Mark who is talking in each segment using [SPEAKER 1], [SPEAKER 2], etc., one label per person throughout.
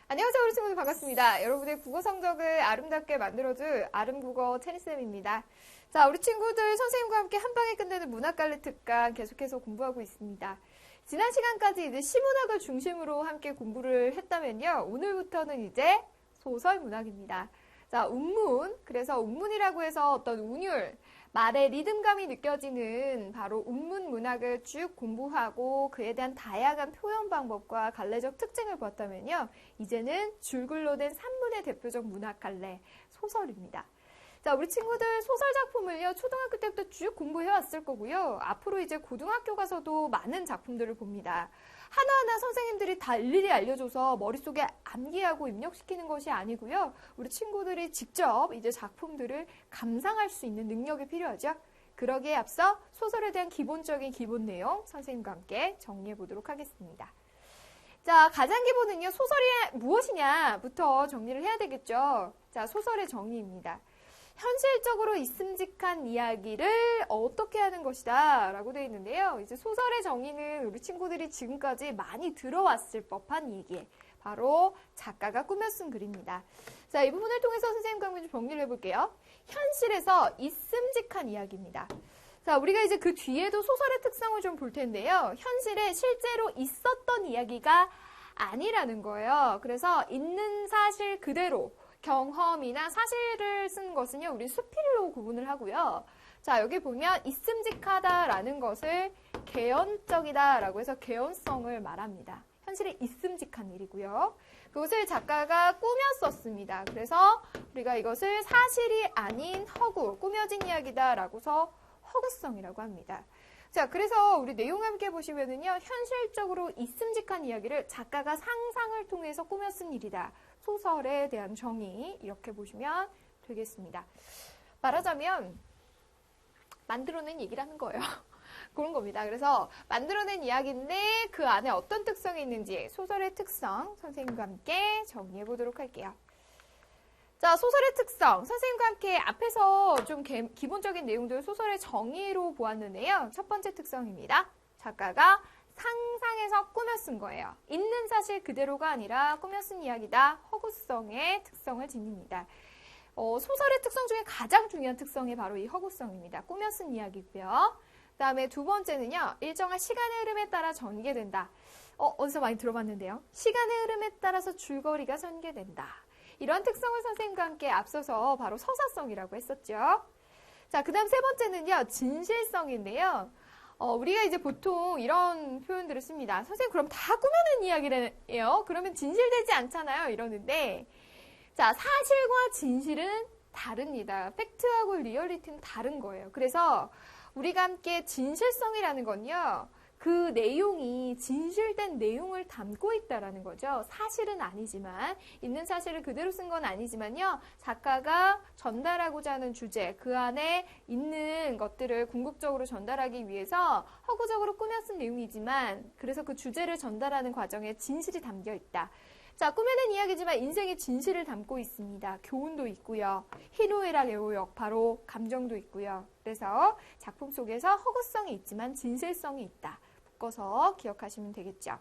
[SPEAKER 1] 안녕하세요, 우리 친구들 반갑습니다. 여러분의 국어 성적을 아름답게 만들어줄 아름국어 체리쌤입니다. 자, 우리 친구들 선생님과 함께 한방에 끝내는 문학갈래 특강 계속해서 공부하고 있습니다. 지난 시간까지 이제 시문학을 중심으로 함께 공부를 했다면요. 오늘부터는 이제 소설 문학입니다. 자, 운문. 그래서 운문이라고 해서 어떤 운율, 말의 리듬감이 느껴지는 바로 운문 문학을 쭉 공부하고 그에 대한 다양한 표현 방법과 갈래적 특징을 보았다면요. 이제는 줄글로 된 산문의 대표적 문학 갈래, 소설입니다. 자, 우리 친구들 소설 작품을요, 초등학교 때부터 쭉 공부해왔을 거고요. 앞으로 이제 고등학교 가서도 많은 작품들을 봅니다. 하나하나 선생님들이 다 일일이 알려줘서 머릿속에 암기하고 입력시키는 것이 아니고요. 우리 친구들이 직접 이제 작품들을 감상할 수 있는 능력이 필요하죠. 그러기에 앞서 소설에 대한 기본적인 기본 내용 선생님과 함께 정리해 보도록 하겠습니다. 자, 가장 기본은요, 소설이 무엇이냐부터 정리를 해야 되겠죠. 자, 소설의 정의입니다. 현실적으로 있음직한 이야기를 어떻게 하는 것이다 라고 되어 있는데요. 이제 소설의 정의는 우리 친구들이 지금까지 많이 들어왔을 법한 얘기, 바로 작가가 꾸며 쓴 글입니다. 자, 이 부분을 통해서 선생님과 함께 좀 정리를 해볼게요. 현실에서 있음직한 이야기입니다. 자, 우리가 이제 그 뒤에도 소설의 특성을 좀 볼 텐데요. 현실에 실제로 있었던 이야기가 아니라는 거예요. 그래서 있는 사실 그대로 경험이나 사실을 쓴 것은요, 우리 수필로 구분을 하고요. 자, 여기 보면 있음직하다라는 것을 개연적이다라고 해서 개연성을 말합니다. 현실에 있음직한 일이고요. 그것을 작가가 꾸몄었습니다. 그래서 우리가 이것을 사실이 아닌 허구, 꾸며진 이야기다라고서 허구성이라고 합니다. 자, 그래서 우리 내용 함께 보시면은요, 현실적으로 있음직한 이야기를 작가가 상상을 통해서 꾸며 쓴 일이다. 소설에 대한 정의, 이렇게 보시면 되겠습니다. 말하자면 만들어낸 얘기라는 거예요. 그런 겁니다. 그래서 만들어낸 이야기인데 그 안에 어떤 특성이 있는지 소설의 특성 선생님과 함께 정리해 보도록 할게요. 자, 소설의 특성 선생님과 함께 앞에서 좀 기본적인 내용들 소설의 정의로 보았는데요. 첫 번째 특성입니다. 작가가 상상해서 꾸며 쓴 거예요. 있는 사실 그대로가 아니라 꾸며 쓴 이야기다. 허구성의 특성을 지닙니다. 소설의 특성 중에 가장 중요한 특성이 바로 이 허구성입니다. 꾸며 쓴 이야기고요. 그 다음에 두 번째는요. 일정한 시간의 흐름에 따라 전개된다. 어디서 많이 들어봤는데요. 시간의 흐름에 따라서 줄거리가 전개된다. 이런 특성을 선생님과 함께 앞서서 바로 서사성이라고 했었죠. 자, 그 다음 세 번째는요. 진실성인데요. 우리가 이제 보통 이런 표현들을 씁니다. 선생님, 그럼 다 꾸며낸 이야기래요? 그러면 진실되지 않잖아요? 이러는데, 자, 사실과 진실은 다릅니다. 팩트하고 리얼리티는 다른 거예요. 그래서 우리가 함께 진실성이라는 건요, 그 내용이 진실된 내용을 담고 있다라는 거죠. 사실은 아니지만, 있는 사실을 그대로 쓴 건 아니지만요, 작가가 전달하고자 하는 주제, 그 안에 있는 것들을 궁극적으로 전달하기 위해서 허구적으로 꾸며 쓴 내용이지만, 그래서 그 주제를 전달하는 과정에 진실이 담겨 있다. 자, 꾸며낸 이야기지만 인생의 진실을 담고 있습니다. 교훈도 있고요. 희노애락 애호역, 바로 감정도 있고요. 그래서 작품 속에서 허구성이 있지만 진실성이 있다. 묶어서 기억하시면 되겠죠.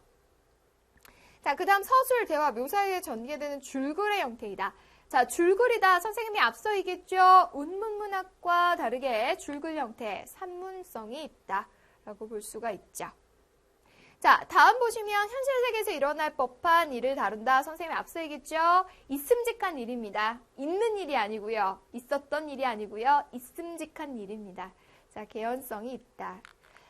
[SPEAKER 1] 자, 그 다음 서술, 대화, 묘사에 전개되는 줄글의 형태이다. 자, 줄글이다. 선생님이 앞서 얘기했죠. 운문문학과 다르게 줄글 형태, 산문성이 있다. 라고 볼 수가 있죠. 자, 다음 보시면 현실 세계에서 일어날 법한 일을 다룬다. 선생님이 앞서 얘기했죠. 있음직한 일입니다. 있는 일이 아니고요. 있었던 일이 아니고요. 있음직한 일입니다. 자, 개연성이 있다.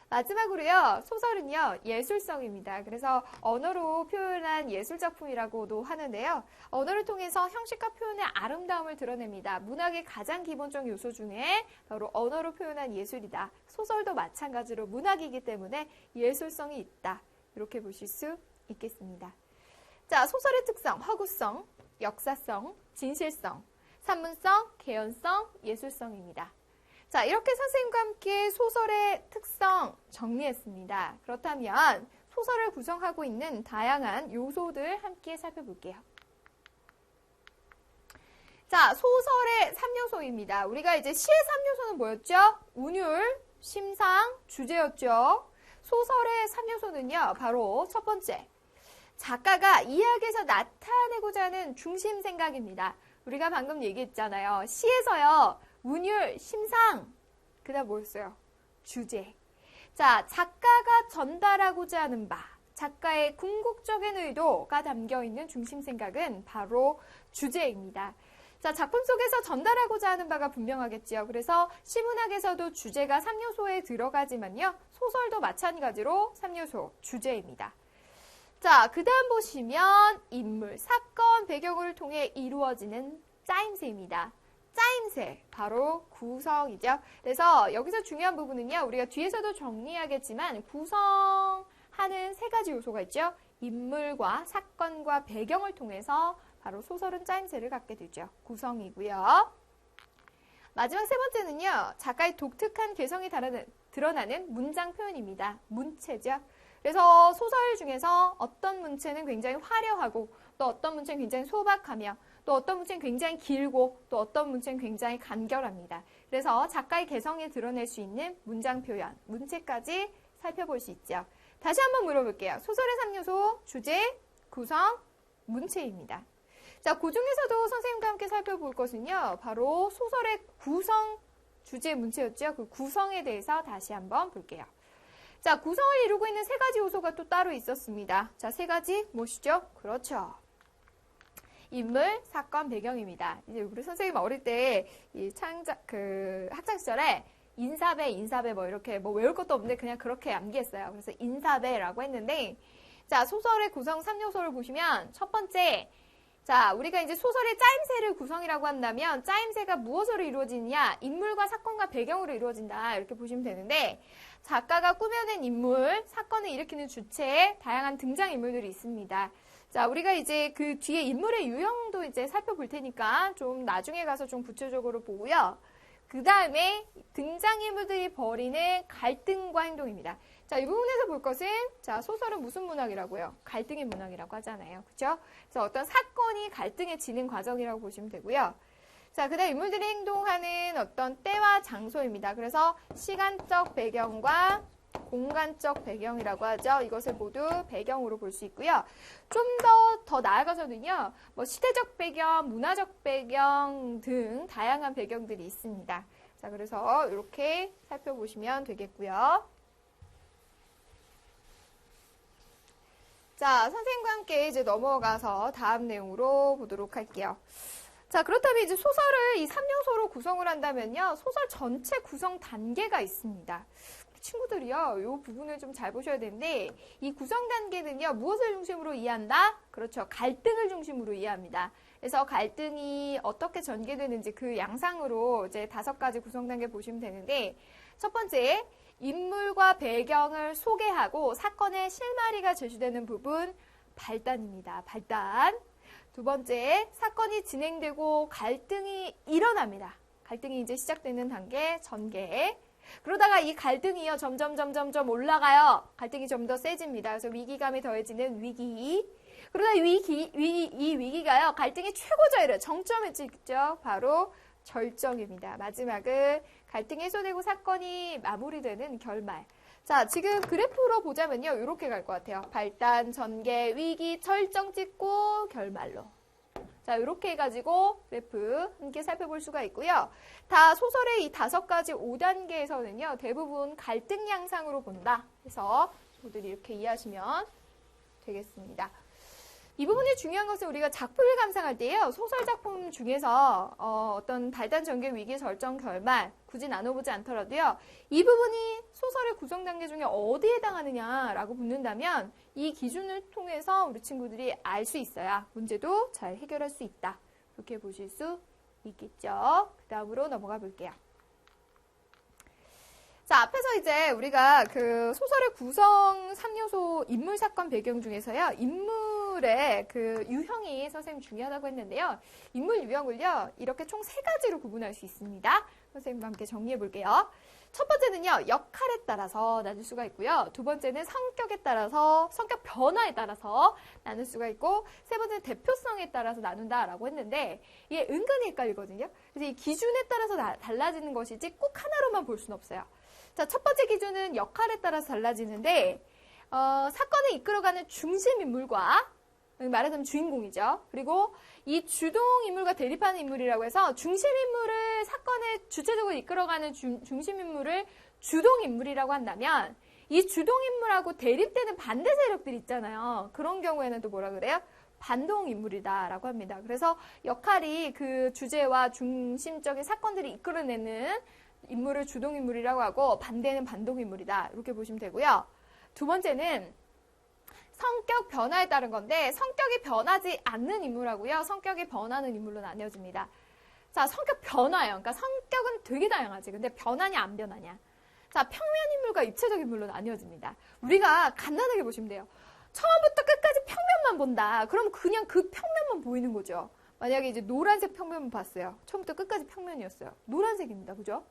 [SPEAKER 1] 마지막으로요. 소설은요. 예술성입니다. 그래서 언어로 표현한 예술작품이라고도 하는데요. 언어를 통해서 형식과 표현의 아름다움을 드러냅니다. 문학의 가장 기본적 요소 중에 바로 언어로 표현한 예술이다. 소설도 마찬가지로 문학이기 때문에 예술성이 있다. 이렇게 보실 수 있겠습니다. 자, 소설의 특성, 허구성, 역사성, 진실성, 산문성, 개연성, 예술성입니다. 자, 이렇게 선생님과 함께 소설의 특성 정리했습니다. 그렇다면 소설을 구성하고 있는 다양한 요소들 함께 살펴볼게요. 자, 소설의 3요소입니다. 우리가 이제 시의 3요소는 뭐였죠? 운율, 심상, 주제였죠. 소설의 3요소는요, 바로 첫 번째, 작가가 이야기에서 나타내고자 하는 중심 생각입니다. 우리가 방금 얘기했잖아요. 시에서요, 운율, 심상, 그 다음 뭐였어요? 주제. 자, 작가가 전달하고자 하는 바, 작가의 궁극적인 의도가 담겨있는 중심 생각은 바로 주제입니다. 자, 작품 속에서 전달하고자 하는 바가 분명하겠지요. 그래서 시문학에서도 주제가 3요소에 들어가지만요. 소설도 마찬가지로 3요소, 주제입니다. 자, 그 다음 보시면 인물, 사건, 배경을 통해 이루어지는 짜임새입니다. 짜임새, 바로 구성이죠. 그래서 여기서 중요한 부분은요. 우리가 뒤에서도 정리하겠지만 구성하는 세 가지 요소가 있죠. 인물과 사건과 배경을 통해서 바로 소설은 짜임새를 갖게 되죠. 구성이고요. 마지막 세 번째는요. 작가의 독특한 개성이 드러나는 문장 표현입니다. 문체죠. 그래서 소설 중에서 어떤 문체는 굉장히 화려하고 또 어떤 문체는 굉장히 소박하며 또 어떤 문체는 굉장히 길고 또 어떤 문체는 굉장히 간결합니다. 그래서 작가의 개성을 드러낼 수 있는 문장 표현, 문체까지 살펴볼 수 있죠. 다시 한번 물어볼게요. 소설의 3요소, 주제, 구성, 문체입니다. 자, 그 중에서도 선생님과 함께 살펴볼 것은요. 바로 소설의 구성, 주제, 문체였죠. 그 구성에 대해서 다시 한번 볼게요. 자, 구성을 이루고 있는 세 가지 요소가 또 따로 있었습니다. 자, 세 가지 무엇이죠? 그렇죠. 인물, 사건, 배경입니다. 이제 우리 선생님 어릴 때 이 학창 시절에 인사배 뭐 이렇게 뭐 외울 것도 없는데 그냥 그렇게 암기했어요. 그래서 인사배라고 했는데, 자, 소설의 구성 3요소를 보시면 첫 번째, 자, 우리가 이제 소설의 짜임새를 구성이라고 한다면 짜임새가 무엇으로 이루어지느냐? 인물과 사건과 배경으로 이루어진다. 이렇게 보시면 되는데 작가가 꾸며낸 인물, 사건을 일으키는 주체에 다양한 등장인물들이 있습니다. 자, 우리가 이제 그 뒤에 인물의 유형도 이제 살펴볼 테니까 좀 나중에 가서 좀 구체적으로 보고요. 그 다음에 등장인물들이 벌이는 갈등과 행동입니다. 자, 이 부분에서 볼 것은, 자, 소설은 무슨 문학이라고요? 갈등의 문학이라고 하잖아요. 그죠? 그래서 어떤 사건이 갈등해지는 과정이라고 보시면 되고요. 자, 그 다음 인물들이 행동하는 어떤 때와 장소입니다. 그래서 시간적 배경과 공간적 배경이라고 하죠. 이것을 모두 배경으로 볼 수 있고요. 좀 더 나아가서는요, 뭐 시대적 배경, 문화적 배경 등 다양한 배경들이 있습니다. 자, 그래서 이렇게 살펴보시면 되겠고요. 자, 선생님과 함께 이제 넘어가서 다음 내용으로 보도록 할게요. 자, 그렇다면 이제 소설을 이 3요소로 구성을 한다면요, 소설 전체 구성 단계가 있습니다. 친구들이요, 이 부분을 좀 잘 보셔야 되는데, 이 구성 단계는요, 무엇을 중심으로 이해한다? 그렇죠. 갈등을 중심으로 이해합니다. 그래서 갈등이 어떻게 전개되는지 그 양상으로 이제 5가지 구성 단계 보시면 되는데, 첫 번째, 인물과 배경을 소개하고 사건의 실마리가 제시되는 부분, 발단입니다. 발단. 두 번째, 사건이 진행되고 갈등이 일어납니다. 갈등이 이제 시작되는 단계, 전개. 그러다가 이 갈등이요, 점점 올라가요. 갈등이 좀 더 세집니다. 그래서 위기감이 더해지는 위기. 그러다 이 위기가요, 갈등의 최고조에 정점에 찍죠. 바로 절정입니다. 마지막은 갈등이 해소되고 사건이 마무리되는 결말. 자, 지금 그래프로 보자면요, 이렇게 갈 것 같아요. 발단, 전개, 위기, 절정 찍고 결말로. 자, 이렇게 해가지고 그래프 함께 살펴볼 수가 있고요. 다 소설의 이 5가지 5단계에서는요, 대부분 갈등 양상으로 본다. 그래서 모두들 이렇게 이해하시면 되겠습니다. 이 부분이 중요한 것은 우리가 작품을 감상할 때요, 소설 작품 중에서 어떤 발단, 전개, 위기, 절정, 결말 굳이 나눠보지 않더라도요, 이 부분이 소설의 구성 단계 중에 어디에 해당하느냐라고 묻는다면 이 기준을 통해서 우리 친구들이 알 수 있어야 문제도 잘 해결할 수 있다. 이렇게 보실 수 있겠죠. 그 다음으로 넘어가 볼게요. 자, 앞에서 이제 우리가 그 소설의 구성 3요소 인물, 사건, 배경 중에서요, 인물의 그 유형이 선생님 중요하다고 했는데요. 인물 유형을요, 이렇게 총 3가지로 구분할 수 있습니다. 선생님과 함께 정리해 볼게요. 첫 번째는요, 역할에 따라서 나눌 수가 있고요. 두 번째는 성격에 따라서, 성격 변화에 따라서 나눌 수가 있고, 세 번째는 대표성에 따라서 나눈다라고 했는데, 이게 은근히 헷갈리거든요. 그래서 이 기준에 따라서 달라지는 것이지 꼭 하나로만 볼 수는 없어요. 자, 첫 번째 기준은 역할에 따라서 달라지는데 사건을 이끌어가는 중심 인물과 말하자면 주인공이죠. 그리고 이 주동 인물과 대립하는 인물이라고 해서 중심 인물을 사건을 주체적으로 이끌어가는 중심 인물을 주동 인물이라고 한다면 이 주동 인물하고 대립되는 반대 세력들 있잖아요. 그런 경우에는 또 뭐라 그래요? 반동 인물이다라고 합니다. 그래서 역할이 그 주제와 중심적인 사건들이 이끌어내는 인물을 주동 인물이라고 하고 반대는 반동 인물이다. 이렇게 보시면 되고요. 두 번째는 성격 변화에 따른 건데 성격이 변하지 않는 인물하고요. 성격이 변하는 인물로 나뉘어집니다. 자, 성격 변화예요. 그러니까 성격은 되게 다양하지. 근데 변하냐 안 변하냐. 자, 평면 인물과 입체적 인물로 나뉘어집니다. 우리가 간단하게 보시면 돼요. 처음부터 끝까지 평면만 본다. 그럼 그냥 그 평면만 보이는 거죠. 만약에 이제 노란색 평면만 봤어요. 처음부터 끝까지 평면이었어요. 노란색입니다. 그죠?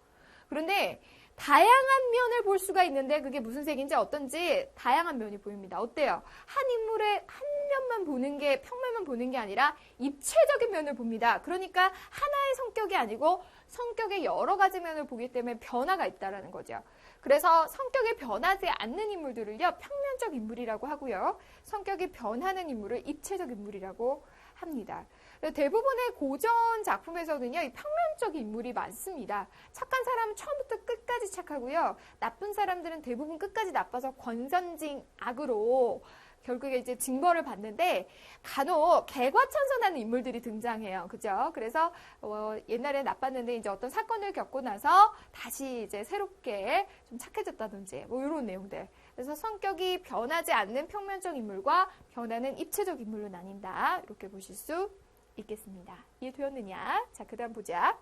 [SPEAKER 1] 그런데 다양한 면을 볼 수가 있는데 그게 무슨 색인지 어떤지 다양한 면이 보입니다. 어때요? 한 인물의 한 면만 보는 게 평면만 보는 게 아니라 입체적인 면을 봅니다. 그러니까 하나의 성격이 아니고 성격의 여러 가지 면을 보기 때문에 변화가 있다는 거죠. 그래서 성격이 변하지 않는 인물들을요, 평면적 인물이라고 하고요. 성격이 변하는 인물을 입체적 인물이라고 합니다. 대부분의 고전 작품에서는요, 이 평면적 인물이 많습니다. 착한 사람은 처음부터 끝까지 착하고요. 나쁜 사람들은 대부분 끝까지 나빠서 권선징 악으로 결국에 이제 징벌을 받는데 간혹 개과천선하는 인물들이 등장해요. 그죠? 그래서 옛날에 나빴는데 이제 어떤 사건을 겪고 나서 다시 이제 새롭게 좀 착해졌다든지 뭐 이런 내용들. 그래서 성격이 변하지 않는 평면적 인물과 변하는 입체적 인물로 나뉜다. 이렇게 보실 수 있겠습니다. 이해되었느냐? 자, 그 다음 보자.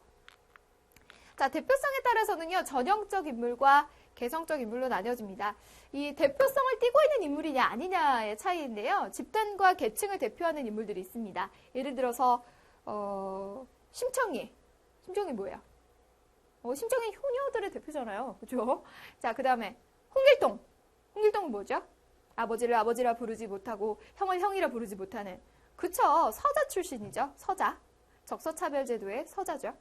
[SPEAKER 1] 자, 대표성에 따라서는요, 전형적 인물과 개성적 인물로 나뉘어집니다. 이 대표성을 띠고 있는 인물이냐 아니냐의 차이인데요. 집단과 계층을 대표하는 인물들이 있습니다. 예를 들어서 심청이. 심청이 뭐예요? 심청이 효녀들의 대표잖아요. 그죠? 자, 그 다음에 홍길동. 홍길동은 뭐죠? 아버지를 아버지라 부르지 못하고 형을 형이라 부르지 못하는. 그쵸? 서자 출신이죠. 서자. 적서차별제도의 서자죠.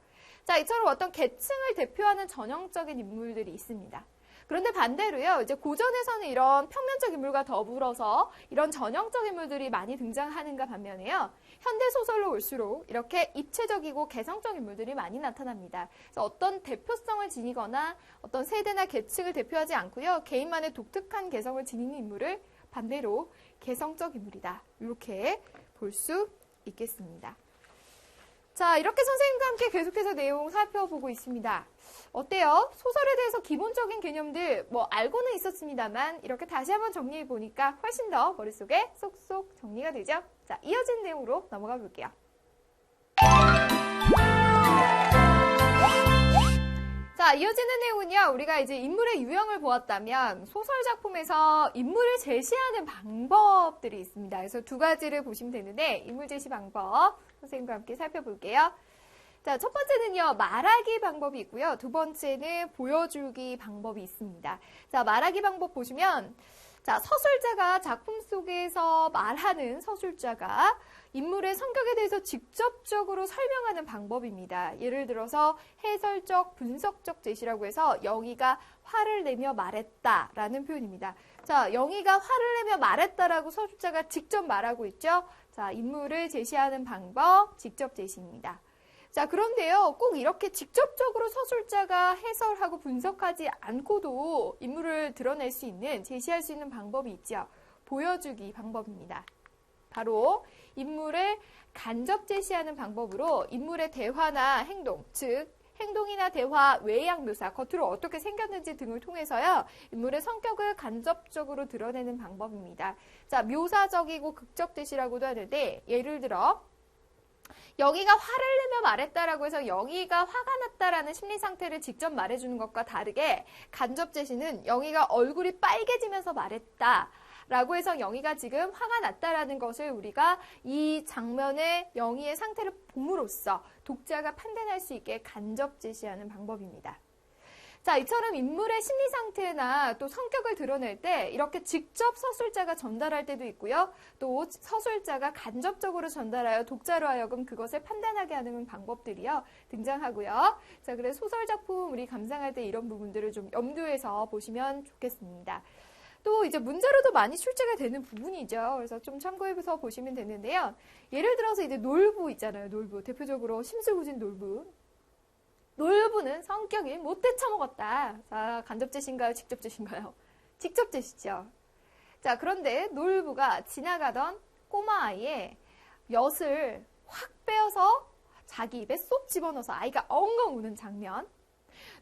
[SPEAKER 1] 자, 이처럼 어떤 계층을 대표하는 전형적인 인물들이 있습니다. 그런데 반대로요, 이제 고전에서는 이런 평면적 인물과 더불어서 이런 전형적 인물들이 많이 등장하는가 반면에요, 현대 소설로 올수록 이렇게 입체적이고 개성적 인물들이 많이 나타납니다. 그래서 어떤 대표성을 지니거나 어떤 세대나 계층을 대표하지 않고요, 개인만의 독특한 개성을 지니는 인물을 반대로 개성적 인물이다. 이렇게 볼 수 있겠습니다. 자, 이렇게 선생님과 함께 계속해서 내용 살펴보고 있습니다. 어때요? 소설에 대해서 기본적인 개념들 뭐 알고는 있었습니다만 이렇게 다시 한번 정리해 보니까 훨씬 더 머릿속에 쏙쏙 정리가 되죠? 자, 이어진 내용으로 넘어가 볼게요. 자, 이어지는 내용은요, 우리가 이제 인물의 유형을 보았다면 소설 작품에서 인물을 제시하는 방법들이 있습니다. 그래서 두 가지를 보시면 되는데 인물 제시 방법 선생님과 함께 살펴볼게요. 자, 첫 번째는요, 말하기 방법이 있고요. 두 번째는 보여주기 방법이 있습니다. 자, 말하기 방법 보시면, 자, 서술자가 작품 속에서 말하는 서술자가 인물의 성격에 대해서 직접적으로 설명하는 방법입니다. 예를 들어서 해설적, 분석적 제시라고 해서 영희가 화를 내며 말했다라는 표현입니다. 자, 영희가 화를 내며 말했다라고 서술자가 직접 말하고 있죠. 자, 인물을 제시하는 방법, 직접 제시입니다. 자, 그런데요, 꼭 이렇게 직접적으로 서술자가 해설하고 분석하지 않고도 인물을 드러낼 수 있는, 제시할 수 있는 방법이 있죠. 보여주기 방법입니다. 바로 인물을 간접 제시하는 방법으로 인물의 대화나 행동, 즉 행동이나 대화, 외양 묘사, 겉으로 어떻게 생겼는지 등을 통해서요, 인물의 성격을 간접적으로 드러내는 방법입니다. 자, 묘사적이고 극적 제시라고도 하는데, 예를 들어 영희가 화를 내며 말했다라고 해서 영희가 화가 났다라는 심리 상태를 직접 말해주는 것과 다르게 간접 제시는 영희가 얼굴이 빨개지면서 말했다 라고 해서 영희가 지금 화가 났다라는 것을 우리가 이 장면의 영희의 상태를 봄으로써 독자가 판단할 수 있게 간접 제시하는 방법입니다. 자, 이처럼 인물의 심리 상태나 또 성격을 드러낼 때 이렇게 직접 서술자가 전달할 때도 있고요. 또 서술자가 간접적으로 전달하여 독자로 하여금 그것을 판단하게 하는 방법들이요. 등장하고요. 자, 그래서 소설 작품 우리 감상할 때 이런 부분들을 좀 염두에서 보시면 좋겠습니다. 또 이제 문제로도 많이 출제가 되는 부분이죠. 그래서 좀 참고해서 보시면 되는데요. 예를 들어서 이제 놀부 있잖아요. 놀부. 대표적으로 심술부진 놀부. 놀부는 성격이 못돼 처먹었다. 자, 간접제시인가요? 직접제시인가요? 직접제시죠. 자, 그런데 놀부가 지나가던 꼬마 아이의 엿을 확 빼어서 자기 입에 쏙 집어넣어서 아이가 엉엉 우는 장면.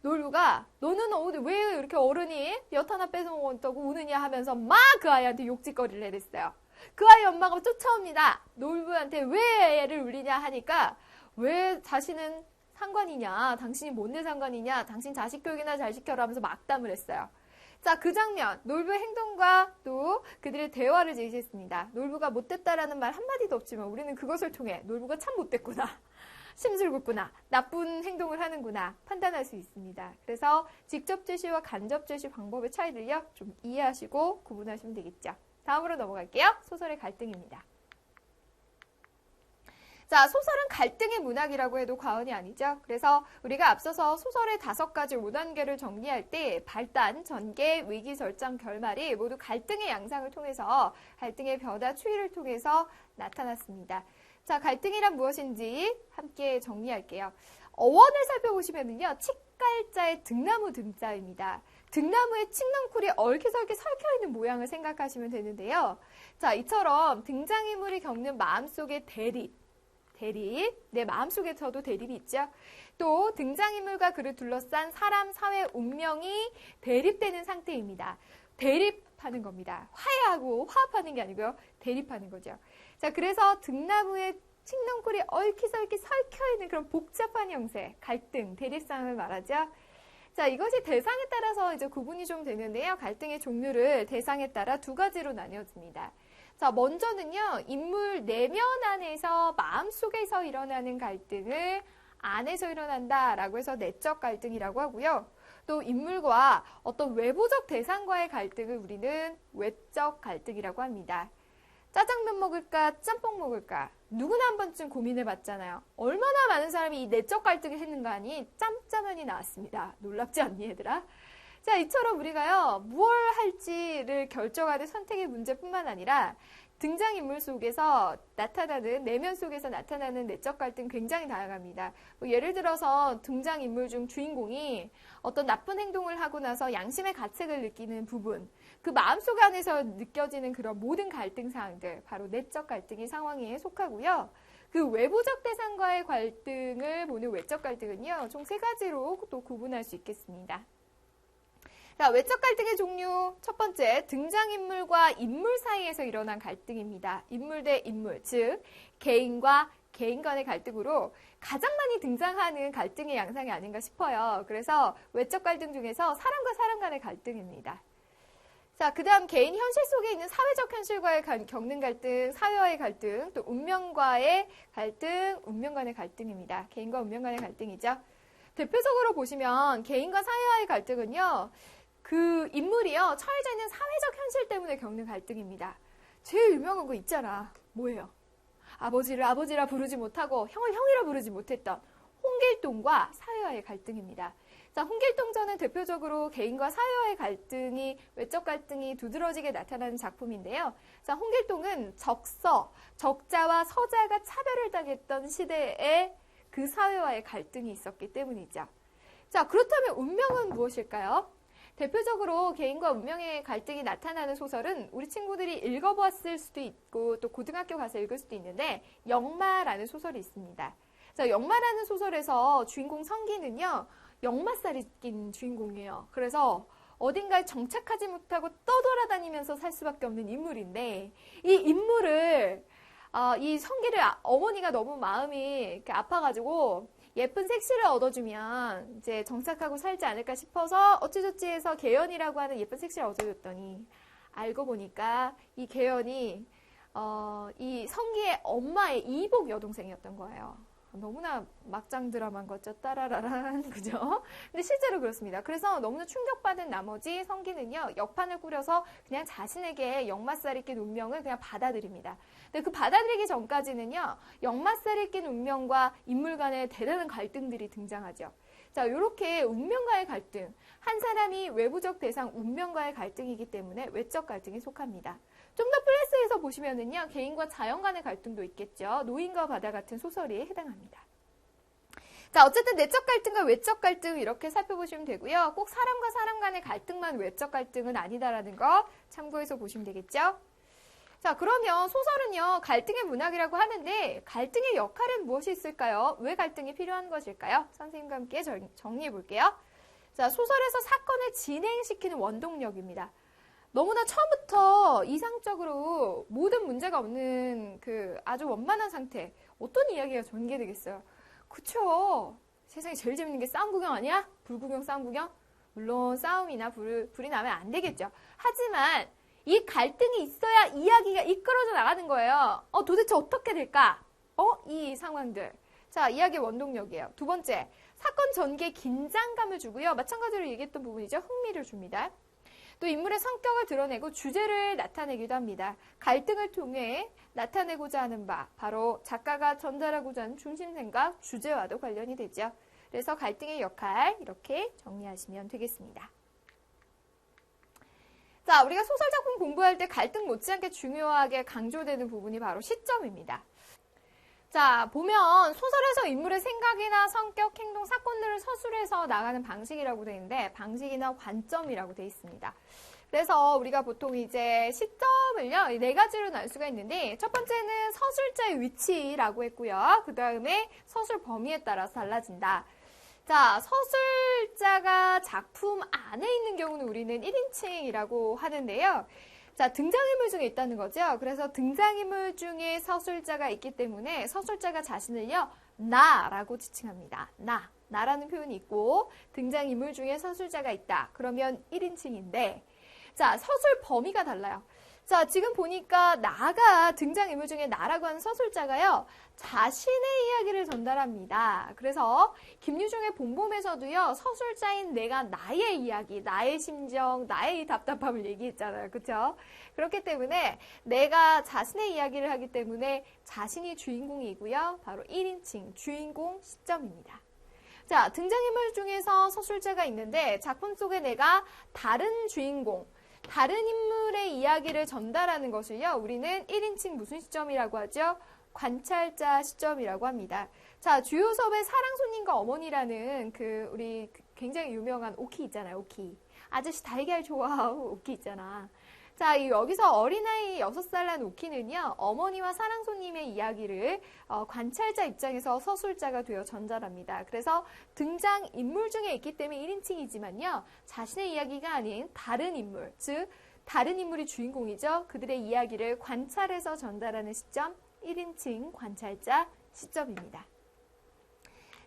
[SPEAKER 1] 놀부가 너는 왜 이렇게 어른이 엿 하나 뺏어 먹었다고 우느냐 하면서 막 그 아이한테 욕짓거리를 해댔어요. 그 아이 엄마가 쫓아옵니다. 놀부한테 왜 애를 울리냐 하니까 왜 자신은 상관이냐, 당신이 뭔데 상관이냐, 당신 자식 교육이나 잘 시켜라 하면서 막담을 했어요. 자, 그 장면, 놀부의 행동과 또 그들의 대화를 제시했습니다. 놀부가 못됐다라는 말 한마디도 없지만 우리는 그것을 통해 놀부가 참 못됐구나, 심술궂구나, 나쁜 행동을 하는구나 판단할 수 있습니다. 그래서 직접 제시와 간접 제시 방법의 차이들요, 좀 이해하시고 구분하시면 되겠죠. 다음으로 넘어갈게요. 소설의 갈등입니다. 자, 소설은 갈등의 문학이라고 해도 과언이 아니죠. 그래서 우리가 앞서서 소설의 5가지 5단계를 정리할 때 발단, 전개, 위기, 절정, 결말이 모두 갈등의 양상을 통해서 갈등의 변화, 추이를 통해서 나타났습니다. 자, 갈등이란 무엇인지 함께 정리할게요. 어원을 살펴보시면요, 칡갈자의 등나무 등자입니다. 등나무에 칡넝쿨이 얽히설키 설켜있는 모양을 생각하시면 되는데요. 자, 이처럼 등장인물이 겪는 마음속의 대립, 내 마음속에서도 대립이 있죠. 또 등장인물과 그를 둘러싼 사람, 사회, 운명이 대립되는 상태입니다. 대립하는 겁니다. 화해하고 화합하는 게 아니고요. 대립하는 거죠. 자, 그래서 등나무에 칡넝쿨이 얽히설키 설켜있는 그런 복잡한 형태, 갈등, 대립상을 말하죠. 자, 이것이 대상에 따라서 이제 구분이 좀 되는데요. 갈등의 종류를 대상에 따라 2가지로 나뉘어집니다. 자, 먼저는요, 인물 내면 안에서 마음속에서 일어나는 갈등을 안에서 일어난다라고 해서 내적 갈등이라고 하고요. 또 인물과 어떤 외부적 대상과의 갈등을 우리는 외적 갈등이라고 합니다. 짜장면 먹을까, 짬뽕 먹을까? 누구나 한 번쯤 고민해 봤잖아요. 얼마나 많은 사람이 이 내적 갈등을 했는가 하니 짬짜면이 나왔습니다. 놀랍지 않니, 얘들아? 자, 이처럼 우리가요, 무엇을 할지를 결정하는 선택의 문제뿐만 아니라 등장인물 속에서 나타나는, 내면 속에서 나타나는 내적 갈등 굉장히 다양합니다. 예를 들어서 등장인물 중 주인공이 어떤 나쁜 행동을 하고 나서 양심의 가책을 느끼는 부분, 그 마음속 안에서 느껴지는 그런 모든 갈등 사항들, 바로 내적 갈등의 상황에 속하고요. 그 외부적 대상과의 갈등을 보는 외적 갈등은요, 총 3가지로 또 구분할 수 있겠습니다. 자, 외적 갈등의 종류 첫 번째, 등장인물과 인물 사이에서 일어난 갈등입니다. 인물 대 인물, 즉 개인과 개인 간의 갈등으로 가장 많이 등장하는 갈등의 양상이 아닌가 싶어요. 그래서 외적 갈등 중에서 사람과 사람 간의 갈등입니다. 자, 그 다음 개인 현실 속에 있는 사회적 현실과의 겪는 갈등, 사회와의 갈등, 또 운명과의 갈등, 운명 간의 갈등입니다. 개인과 운명 간의 갈등이죠. 대표적으로 보시면 개인과 사회와의 갈등은요, 그 인물이요, 처해져 있는 사회적 현실 때문에 겪는 갈등입니다. 제일 유명한 거 있잖아. 뭐예요? 아버지를 아버지라 부르지 못하고 형을 형이라 부르지 못했던 홍길동과 사회와의 갈등입니다. 자, 홍길동전은 대표적으로 개인과 사회와의 갈등이, 외적 갈등이 두드러지게 나타나는 작품인데요. 자, 홍길동은 적자와 서자가 차별을 당했던 시대에 그 사회와의 갈등이 있었기 때문이죠. 자, 그렇다면 운명은 무엇일까요? 대표적으로 개인과 운명의 갈등이 나타나는 소설은 우리 친구들이 읽어봤을 수도 있고 또 고등학교 가서 읽을 수도 있는데 역마라는 소설이 있습니다. 자, 역마라는 소설에서 주인공 성기는요, 역마살이 낀 주인공이에요. 그래서 어딘가에 정착하지 못하고 떠돌아다니면서 살 수밖에 없는 인물인데, 이 인물을 이 성기를 어머니가 너무 마음이 이렇게 아파가지고 예쁜 색시를 얻어주면 이제 정착하고 살지 않을까 싶어서 어찌저찌 해서 개연이라고 하는 예쁜 색시를 얻어줬더니 알고 보니까 이 개연이 이 성기의 엄마의 이복 여동생이었던 거예요. 너무나 막장 드라마인 거죠. 따라라란. 그죠? 근데 실제로 그렇습니다. 그래서 너무나 충격받은 나머지 성기는요, 역판을 꾸려서 그냥 자신에게 역마살이 낀 운명을 그냥 받아들입니다. 근데 그 받아들이기 전까지는요, 역마살이 낀 운명과 인물 간의 대단한 갈등들이 등장하죠. 자, 요렇게 운명과의 갈등. 한 사람이 외부적 대상 운명과의 갈등이기 때문에 외적 갈등에 속합니다. 좀 더 플래스해서 보시면은요, 개인과 자연 간의 갈등도 있겠죠. 노인과 바다 같은 소설에 해당합니다. 자, 어쨌든 내적 갈등과 외적 갈등 이렇게 살펴보시면 되고요. 꼭 사람과 사람 간의 갈등만 외적 갈등은 아니다라는 거 참고해서 보시면 되겠죠. 자, 그러면 소설은요, 갈등의 문학이라고 하는데 갈등의 역할은 무엇이 있을까요? 왜 갈등이 필요한 것일까요? 선생님과 함께 정리해 볼게요. 자, 소설에서 사건을 진행시키는 원동력입니다. 너무나 처음부터 이상적으로 모든 문제가 없는 그 아주 원만한 상태. 어떤 이야기가 전개되겠어요? 그쵸? 세상에 제일 재밌는 게 싸움 구경 아니야? 불 구경, 싸움 구경? 물론 싸움이나 불이 나면 안 되겠죠. 하지만 이 갈등이 있어야 이야기가 이끌어져 나가는 거예요. 도대체 어떻게 될까? 이 상황들. 자, 이야기의 원동력이에요. 두 번째, 사건 전개에 긴장감을 주고요. 마찬가지로 얘기했던 부분이죠. 흥미를 줍니다. 또 인물의 성격을 드러내고 주제를 나타내기도 합니다. 갈등을 통해 나타내고자 하는 바, 바로 작가가 전달하고자 하는 중심 생각, 주제와도 관련이 되죠. 그래서 갈등의 역할 이렇게 정리하시면 되겠습니다. 자, 우리가 소설작품 공부할 때 갈등 못지않게 중요하게 강조되는 부분이 바로 시점입니다. 자, 보면 소설에서 인물의 생각이나 성격, 행동, 사건들을 서술해서 나가는 방식이라고 되어 있는데 방식이나 관점이라고 되어 있습니다. 그래서 우리가 보통 이제 시점을요, 4가지로 나눌 수가 있는데 첫 번째는 서술자의 위치라고 했고요. 그 다음에 서술 범위에 따라서 달라진다. 자, 서술자가 작품 안에 있는 경우는 우리는 1인칭이라고 하는데요. 자, 등장인물 중에 있다는 거죠. 그래서 등장인물 중에 서술자가 있기 때문에 서술자가 자신을요, 나라고 지칭합니다. 나라는 표현이 있고 등장인물 중에 서술자가 있다. 그러면 1인칭인데 자, 서술 범위가 달라요. 자, 지금 보니까 나가 등장인물 중에 나라고 하는 서술자가요, 자신의 이야기를 전달합니다. 그래서 김유중의 봄봄에서도요, 서술자인 내가 나의 이야기, 나의 심정, 나의 답답함을 얘기했잖아요. 그렇죠? 그렇기 때문에 내가 자신의 이야기를 하기 때문에 자신이 주인공이고요. 바로 1인칭, 주인공 시점입니다. 자, 등장인물 중에서 서술자가 있는데 작품 속에 내가 다른 주인공, 다른 인물의 이야기를 전달하는 것을요, 우리는 1인칭 무슨 시점이라고 하죠? 관찰자 시점이라고 합니다. 자, 주요섭의 사랑 손님과 어머니라는 우리 굉장히 유명한 오키 있잖아요, 오키. 아저씨 달걀 좋아하고 오키 있잖아. 자, 여기서 어린아이 6살 난 오키는요, 어머니와 사랑 손님의 이야기를 관찰자 입장에서 서술자가 되어 전달합니다. 그래서 등장인물 중에 있기 때문에 1인칭이지만요, 자신의 이야기가 아닌 다른 인물, 즉 다른 인물이 주인공이죠. 그들의 이야기를 관찰해서 전달하는 시점, 1인칭 관찰자 시점입니다.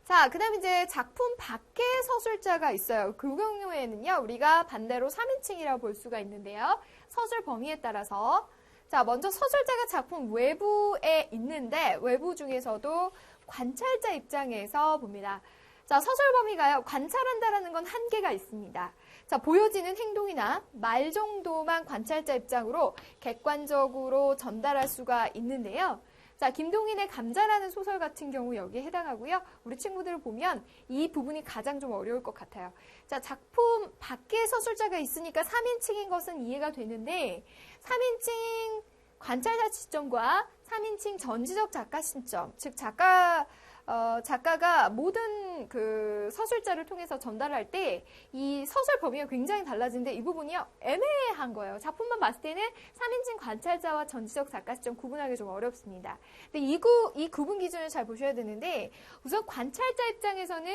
[SPEAKER 1] 자, 그 다음에 이제 작품 밖에 서술자가 있어요. 그 경우에는요, 우리가 반대로 3인칭이라고 볼 수가 있는데요. 서술 범위에 따라서. 자, 먼저 서술자가 작품 외부에 있는데, 외부 중에서도 관찰자 입장에서 봅니다. 자, 서술 범위가요, 관찰한다라는 건 한계가 있습니다. 자, 보여지는 행동이나 말 정도만 관찰자 입장으로 객관적으로 전달할 수가 있는데요. 자, 김동인의 감자라는 소설 같은 경우 여기에 해당하고요. 우리 친구들을 보면 이 부분이 가장 좀 어려울 것 같아요. 자, 작품 밖에 서술자가 있으니까 3인칭인 것은 이해가 되는데 3인칭 관찰자 시점과 3인칭 전지적 작가 시점, 즉 작가가 모든 그 서술자를 통해서 전달할 때 이 서술 범위가 굉장히 달라지는데 이 부분이요, 애매한 거예요. 작품만 봤을 때는 3인칭 관찰자와 전지적 작가 시점 구분하기 좀 어렵습니다. 근데 이 구분 기준을 잘 보셔야 되는데, 우선 관찰자 입장에서는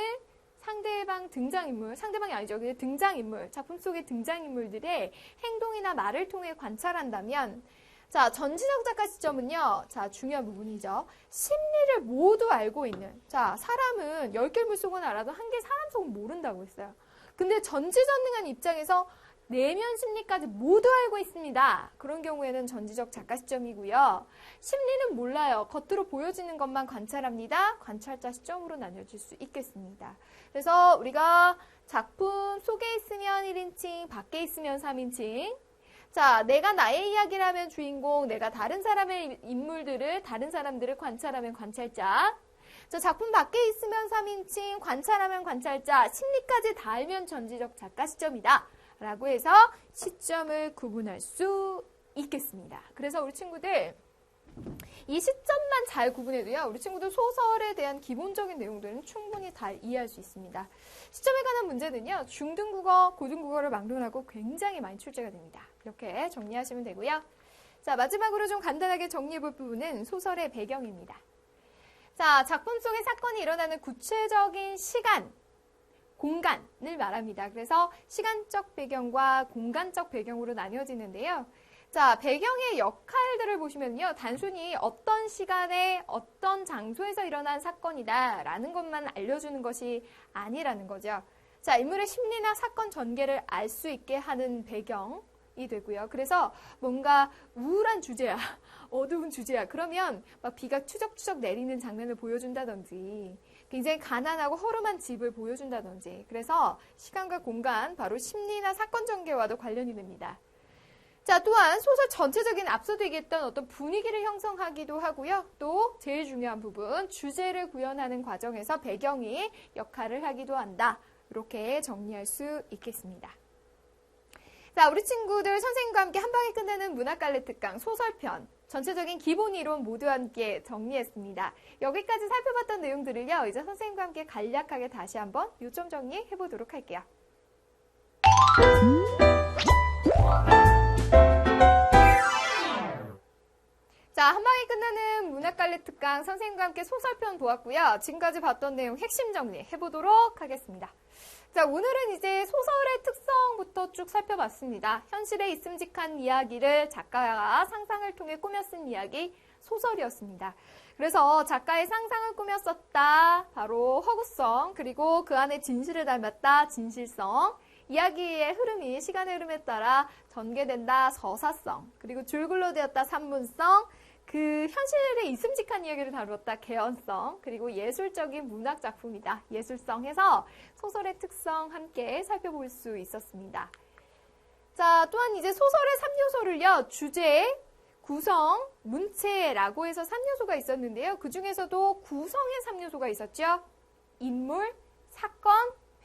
[SPEAKER 1] 상대방 등장인물, 상대방이 아니죠. 등장인물, 작품 속의 등장인물들의 행동이나 말을 통해 관찰한다면, 자, 전지적 작가 시점은요, 자, 중요한 부분이죠. 심리를 모두 알고 있는, 자, 사람은 10개 물속은 알아도 한 개 사람 속은 모른다고 했어요. 근데 전지전능한 입장에서 내면 심리까지 모두 알고 있습니다. 그런 경우에는 전지적 작가 시점이고요. 심리는 몰라요. 겉으로 보여지는 것만 관찰합니다. 관찰자 시점으로 나뉘어질 수 있겠습니다. 그래서 우리가 작품 속에 있으면 1인칭, 밖에 있으면 3인칭. 자, 내가 나의 이야기를 하면 주인공, 내가 다른 사람의 인물들을, 다른 사람들을 관찰하면 관찰자. 자, 작품 밖에 있으면 3인칭, 관찰하면 관찰자, 심리까지 다 알면 전지적 작가 시점이다. 라고 해서 시점을 구분할 수 있겠습니다. 그래서 우리 친구들 이 시점만 잘 구분해도요. 우리 친구들 소설에 대한 기본적인 내용들은 충분히 다 이해할 수 있습니다. 시점에 관한 문제는요. 중등국어, 고등국어를 막론하고 굉장히 많이 출제가 됩니다. 이렇게 정리하시면 되고요. 자, 마지막으로 좀 간단하게 정리해 볼 부분은 소설의 배경입니다. 자, 작품 속에 사건이 일어나는 구체적인 시간, 공간을 말합니다. 그래서 시간적 배경과 공간적 배경으로 나뉘어지는데요. 자, 배경의 역할들을 보시면요. 단순히 어떤 시간에 어떤 장소에서 일어난 사건이다 라는 것만 알려주는 것이 아니라는 거죠. 자, 인물의 심리나 사건 전개를 알 수 있게 하는 배경이 되고요. 그래서 뭔가 우울한 주제야, 어두운 주제야. 그러면 막 비가 추적추적 내리는 장면을 보여준다든지 굉장히 가난하고 허름한 집을 보여준다든지 그래서 시간과 공간, 바로 심리나 사건 전개와도 관련이 됩니다. 자, 또한 소설 전체적인 앞서도 얘기했던 어떤 분위기를 형성하기도 하고요. 또 제일 중요한 부분, 주제를 구현하는 과정에서 배경이 역할을 하기도 한다. 이렇게 정리할 수 있겠습니다. 자, 우리 친구들 선생님과 함께 한 방에 끝내는 문학갈래 특강 소설편 전체적인 기본 이론 모두 함께 정리했습니다. 여기까지 살펴봤던 내용들을요. 이제 선생님과 함께 간략하게 다시 한번 요점 정리해 보도록 할게요. 자, 한 방에 끝나는 문학갈래 특강 선생님과 함께 소설편 보았고요. 지금까지 봤던 내용 핵심 정리해 보도록 하겠습니다. 자, 오늘은 이제 소설의 특성부터 쭉 살펴봤습니다. 현실에 있음직한 이야기를 작가가 상상을 통해 꾸며 쓴 이야기, 소설이었습니다. 그래서 작가의 상상을 꾸며 썼다, 바로 허구성, 그리고 그 안에 진실을 담았다, 진실성, 이야기의 흐름이 시간의 흐름에 따라 전개된다, 서사성, 그리고 줄글로 되었다, 산문성, 그 현실에 있음직한 이야기를 다루었다, 개연성, 그리고 예술적인 문학 작품이다, 예술성 해서 소설의 특성 함께 살펴볼 수 있었습니다. 자, 또한 이제 소설의 3요소를요, 주제, 구성, 문체라고 해서 3요소가 있었는데요. 그 중에서도 구성의 3요소가 있었죠. 인물, 사건,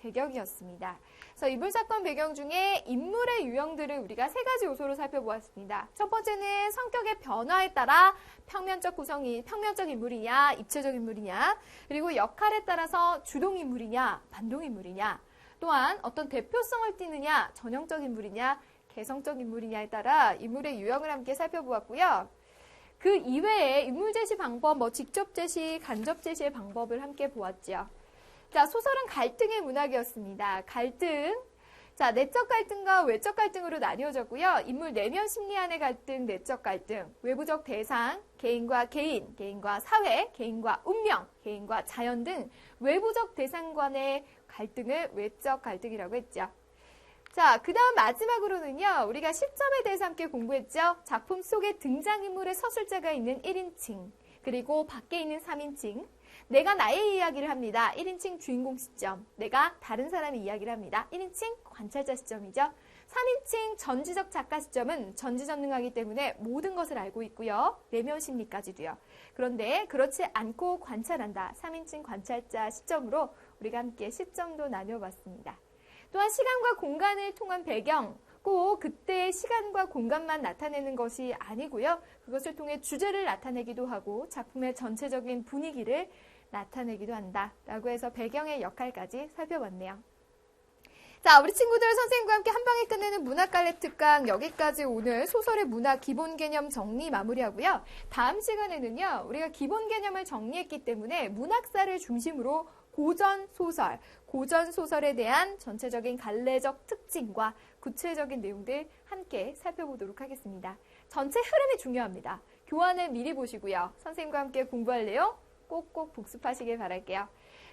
[SPEAKER 1] 배경이었습니다. 그래서 인물, 사건, 배경 중에 인물의 유형들을 우리가 3가지 요소로 살펴보았습니다. 첫 번째는 성격의 변화에 따라 평면적 구성이 평면적 인물이냐, 입체적 인물이냐, 그리고 역할에 따라서 주동 인물이냐, 반동 인물이냐, 또한 어떤 대표성을 띠느냐, 전형적 인물이냐, 개성적 인물이냐에 따라 인물의 유형을 함께 살펴보았고요. 그 이외에 인물 제시 방법, 직접 제시, 간접 제시의 방법을 함께 보았죠. 자, 소설은 갈등의 문학이었습니다. 갈등. 자, 내적 갈등과 외적 갈등으로 나뉘어졌고요. 인물 내면 심리 안의 갈등, 내적 갈등, 외부적 대상, 개인과 개인, 개인과 사회, 개인과 운명, 개인과 자연 등 외부적 대상 간의 갈등을 외적 갈등이라고 했죠. 자, 그 다음 마지막으로는요, 우리가 시점에 대해서 함께 공부했죠. 작품 속에 등장인물의 서술자가 있는 1인칭, 그리고 밖에 있는 3인칭, 내가 나의 이야기를 합니다. 1인칭 주인공 시점, 내가 다른 사람의 이야기를 합니다. 1인칭 관찰자 시점이죠. 3인칭 전지적 작가 시점은 전지전능하기 때문에 모든 것을 알고 있고요. 내면 심리까지도요. 그런데 그렇지 않고 관찰한다. 3인칭 관찰자 시점으로 우리가 함께 시점도 나눠봤습니다. 또한 시간과 공간을 통한 배경, 꼭 그때의 시간과 공간만 나타내는 것이 아니고요. 그것을 통해 주제를 나타내기도 하고 작품의 전체적인 분위기를 나타내기도 한다라고 해서 배경의 역할까지 살펴봤네요. 자, 우리 친구들 선생님과 함께 한 방에 끝내는 문학갈래 특강 여기까지 오늘 소설의 문학 기본 개념 정리 마무리하고요. 다음 시간에는요. 우리가 기본 개념을 정리했기 때문에 문학사를 중심으로 고전 소설에 대한 전체적인 갈래적 특징과 구체적인 내용들 함께 살펴보도록 하겠습니다. 전체 흐름이 중요합니다. 교환을 미리 보시고요. 선생님과 함께 공부할 내용 꼭꼭 복습하시길 바랄게요.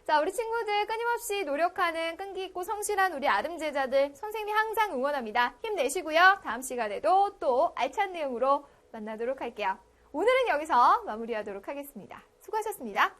[SPEAKER 1] 자, 우리 친구들 끊임없이 노력하는 끈기 있고 성실한 우리 아름 제자들 선생님이 항상 응원합니다. 힘내시고요. 다음 시간에도 또 알찬 내용으로 만나도록 할게요. 오늘은 여기서 마무리하도록 하겠습니다. 수고하셨습니다.